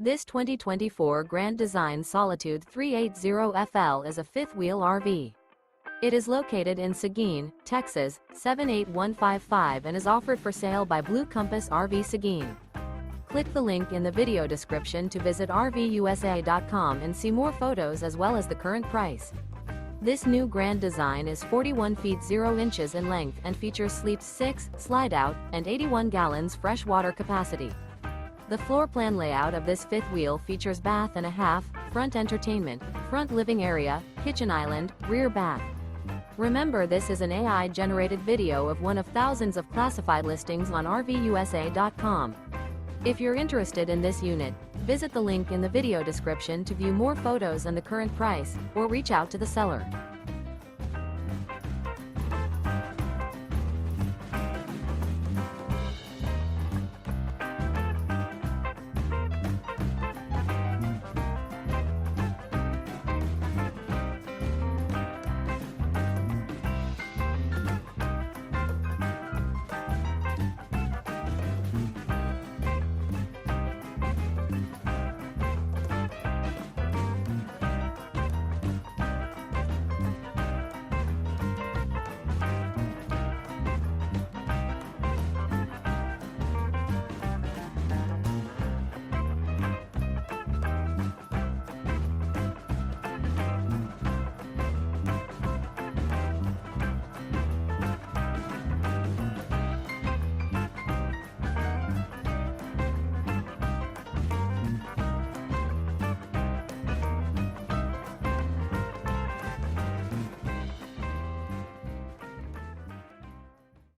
This 2024 Grand Design Solitude 380FL is a fifth-wheel RV. It is located in Seguin, Texas, 78155 and is offered for sale by Blue Compass RV Seguin. Click the link in the video description to visit RVUSA.com and see more photos as well as the current price. This new Grand Design is 41 feet 0 inches in length and features sleeps 6, slide-out, and 81 gallons fresh water capacity. The floor plan layout of this fifth wheel features bath and a half, front entertainment, front living area, kitchen island, rear bath. Remember, this is an AI-generated video of one of thousands of classified listings on RVUSA.com. If you're interested in this unit, visit the link in the video description to view more photos and the current price, or reach out to the seller.